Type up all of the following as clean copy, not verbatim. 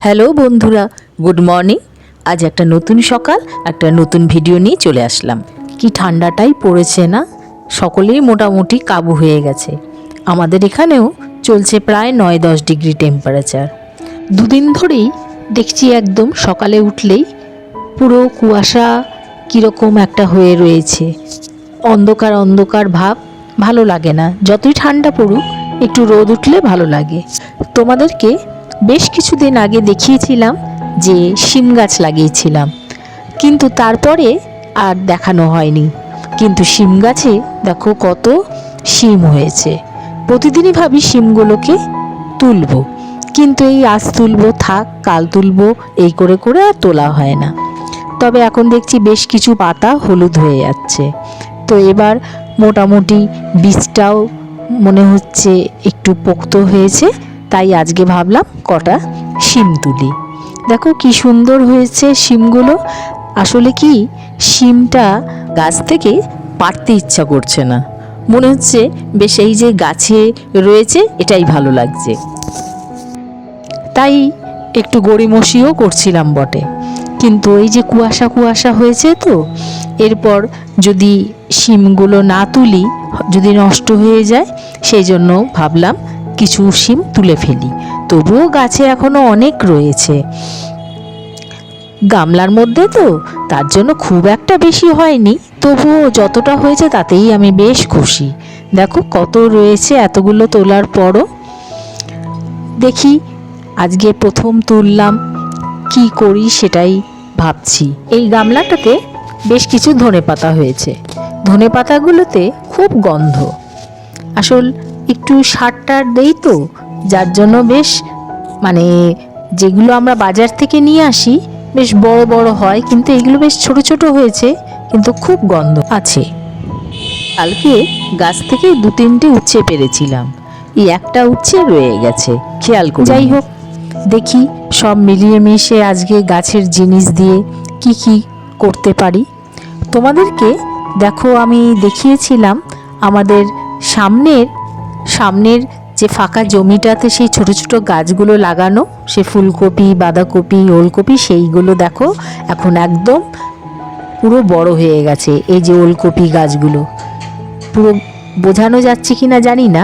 Hello বন্ধুরা, good morning. আজ একটা নতুন সকাল, একটা নতুন ভিডিও নিয়ে চলে আসলাম। কি ঠান্ডাটাই পড়েছে না, সকলেই মোটামুটি কাবু হয়ে গেছে। আমাদের এখানেও চলছে প্রায় 9-10 ডিগ্রি টেম্পারেচার। দুদিন ধরেই দেখছি একদম সকালে উঠলেই পুরো কুয়াশা কীরকম একটা হয়ে রয়েছে, অন্ধকার অন্ধকার ভাব। ভালো লাগে না, যতই ঠান্ডা পড়ুক একটু রোদ উঠলে ভালো লাগে। তোমাদেরকে বেশ কিছুদিন আগে দেখিয়েছিলাম যে শিম গাছ লাগিয়েছিলাম, কিন্তু তারপরে আর দেখানো হয়নি। কিন্তু শিম গাছে দেখো কত শিম হয়েছে। প্রতিদিনই ভাবি শিমগুলোকে তুলবো, কিন্তু এই আজ তুলবো থাক, কাল তুলবো, এই করে করে আর তোলা হয় না। তবে এখন দেখছি বেশ কিছু পাতা হলুদ হয়ে যাচ্ছে, তো এবার মোটামুটি বীজটাও মনে হচ্ছে একটু পোক্ত হয়েছে। তাই আজকে ভাবলাম কটা শিম তুলি। দেখো কি সুন্দর হয়েছে শিমগুলো। আসলে কি, শিমটা গাছ থেকে পাড়তে ইচ্ছা করছে না, মনে হচ্ছে বেশ এই যে গাছে রয়েছে এটাই ভালো লাগছে। তাই একটু গড়িমসিও করছিলাম বটে, কিন্তু এই যে কুয়াশা কুয়াশা হয়েছে, তো এরপর যদি শিমগুলো না তুলি যদি নষ্ট হয়ে যায়, সেই জন্য ভাবলাম কিছু শিম তুলে ফেলি। তবুও গাছে এখনো অনেক রয়েছে, গামলার মধ্যে তো, তার জন্য খুব একটা বেশি হয়নি, তবুও যতটা হয়েছে তাতেই আমি বেশ খুশি। দেখো কত রয়েছে, এতগুলো তোলার পরও। দেখি আজকে প্রথম তুললাম, কি করি সেটাই ভাবছি। এই গামলাটাতে বেশ কিছু ধনেপাতা হয়েছে, ধনেপাতাগুলোতে খুব গন্ধ। আসল একটু সার টার দেই তো, যার জন্য বেশ যেগুলো আমরা বাজার থেকে নিয়ে আসি বেশ বড় বড় হয়, কিন্তু এগুলো বেশ ছোট ছোট হয়েছে, কিন্তু খুব গন্ধ আছে। কালকে গাছ থেকে 2-3টে উচ্ছে পেরেছিলাম, এই একটা উচ্ছে রয়ে গেছে, খেয়াল করি। যাই হোক, দেখি সব মিলিয়ে মিশে আজকে গাছের জিনিস দিয়ে কি কি করতে পারি। তোমাদেরকে দেখো আমি দেখিয়েছিলাম আমাদের সামনের যে ফাঁকা জমিটাতে সেই ছোট ছোট গাছগুলো লাগানো, সে ফুলকপি, বাঁধাকপি, ওলকপি, সেইগুলো দেখো এখন একদম পুরো বড় হয়ে গেছে। এই যে ওলকপি গাছগুলো পুরো বোঝানো যাচ্ছে কি না জানি না,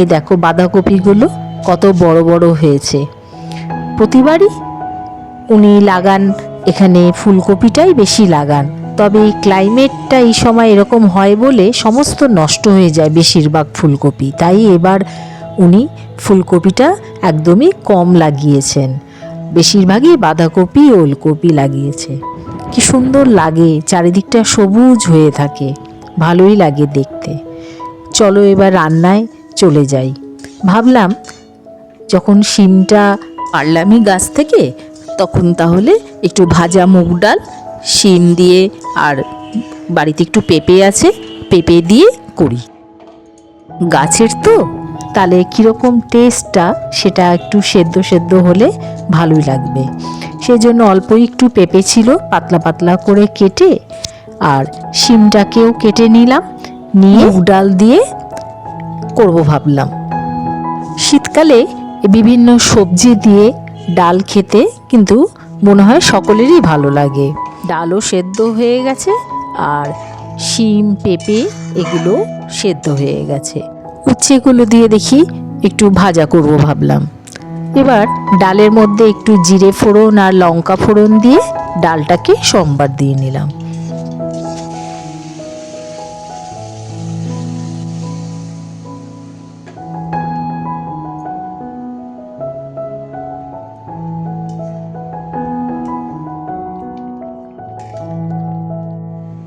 এ দেখো বাঁধাকপিগুলো কত বড় বড় হয়েছে। প্রতিবারই উনি লাগান এখানে ফুলকপিটাই বেশি লাগান, তবে এই ক্লাইমেটটা এই সময় এরকম হয় বলে সমস্ত নষ্ট হয়ে যায় বেশিরভাগ ফুলকপি। তাই এবার উনি ফুলকপিটা একদমই কম লাগিয়েছেন, বেশিরভাগই বাঁধাকপি ওলকপি লাগিয়েছে। কি সুন্দর লাগে, চারিদিকটা সবুজ হয়ে থাকে, ভালোই লাগে দেখতে। চলো এবার রান্নায় চলে যাই। ভাবলাম যখন শিমটা পারলামই গাছ থেকে, তখন তাহলে একটু ভাজা মুগ ডাল, শিম দিয়ে, আর বাড়িতে একটু পেঁপে আছে, পেঁপে দিয়ে করি। গাছের তো, তাহলে কীরকম টেস্টটা সেটা একটু সেদ্ধ সেদ্ধ হলে ভালোই লাগবে। সেই জন্য অল্পই একটু পেঁপে ছিল, পাতলা পাতলা করে কেটে, আর শিমটাকেও কেটে নিলাম, নিয়ে মুগ ডাল দিয়ে করব ভাবলাম। শীতকালে বিভিন্ন সবজি দিয়ে ডাল খেতে কিন্তু মনে হয় সকলেরই ভালো লাগে। ডালও সেদ্ধ হয়ে গেছে, আর শিম পেঁপে এগুলো সেদ্ধ হয়ে গেছে। উচ্ছেগুলো দিয়ে দেখি একটু ভাজা করব ভাবলাম। এবার ডালের মধ্যে একটু জিরে ফোড়ন আর লঙ্কা ফোড়ন দিয়ে ডালটাকে সম্বার দিয়ে নিলাম।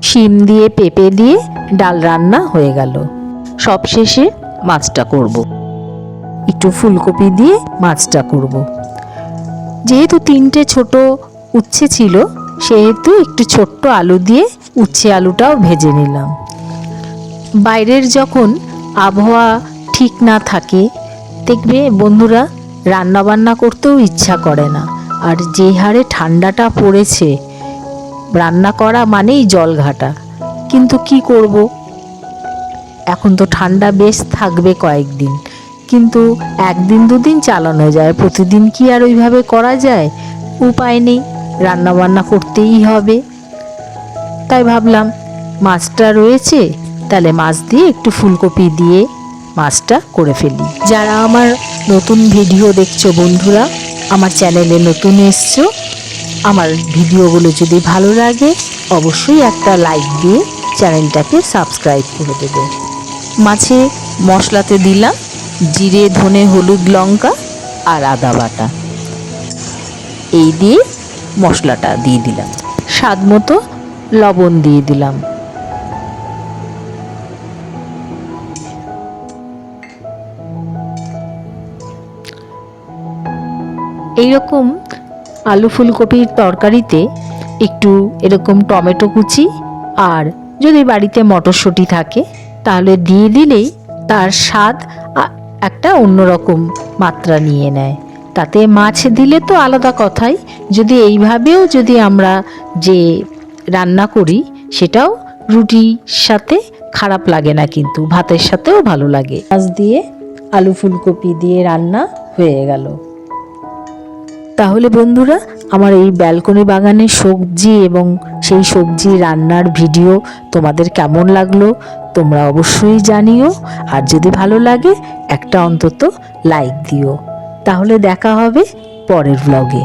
শিম দিয়ে পেঁপে দিয়ে ডাল রান্না হয়ে গেল। সবশেষে মাছটা করব, একটু ফুলকপি দিয়ে মাছটা করব। যেহেতু 3টে ছোট উচ্ছে ছিল, সেহেতু একটু ছোট্ট আলু দিয়ে উচ্ছে আলুটাও ভেজে নিলাম। বাইরের যখন আবহাওয়া ঠিক না থাকে, দেখবে বন্ধুরা, রান্না বান্না করতেও ইচ্ছা করে না। আর যে হারে ঠান্ডাটা পড়েছে, রান্না করা মানেই জল ঘাটা। কিন্তু কি করব, এখন তো ঠান্ডা বেশ থাকবে কয়েকদিন, কিন্তু একদিন দুদিন চালানো যায়, প্রতিদিন কি আর ওইভাবে করা যায়? উপায় নেই, রান্না বান্না করতেই হবে। তাই ভাবলাম মাছটা রয়েছে, তাহলে মাছ দিয়ে একটু ফুলকপি দিয়ে মাছটা করে ফেলি। যারা আমার নতুন ভিডিও দেখছো বন্ধুরা, আমার চ্যানেলে নতুন এসছো, আমার ভিডিওগুলো যদি ভালো লাগে অবশ্যই একটা লাইক দিয়ে চ্যানেলটাকে সাবস্ক্রাইব করে দেবে। মাছে মশলাতে দিলাম জিরে, ধনে, হলুদ, লঙ্কা আর আদা বাটা, এই দিয়ে মশলাটা দিয়ে দিলাম। স্বাদ মতো লবণ দিয়ে দিলাম। এইরকম আলু ফুলকপির তরকারিতে একটু এরকম টমেটো কুচি আর যদি বাড়িতে মটরশুঁটি থাকে তাহলে দিয়ে দিলেই তার স্বাদ একটা অন্যরকম মাত্রা নিয়ে নেয়। তাতে মাছ দিলে তো আলাদা কথাই, যদি এইভাবেও যদি আমরা যে রান্না করি সেটাও রুটির সাথে খারাপ লাগে না, কিন্তু ভাতের সাথেও ভালো লাগে। মাছ দিয়ে আলু ফুলকপি দিয়ে রান্না হয়ে গেল। তাহলে বন্ধুরা, আমার এই ব্যালকনি বাগানের সবজি এবং সেই সবজি রান্নার ভিডিও তোমাদের কেমন লাগলো তোমরা অবশ্যই জানিও। আর যদি ভালো লাগে একটা অন্তত লাইক দিও। তাহলে দেখা হবে পরের ব্লগে।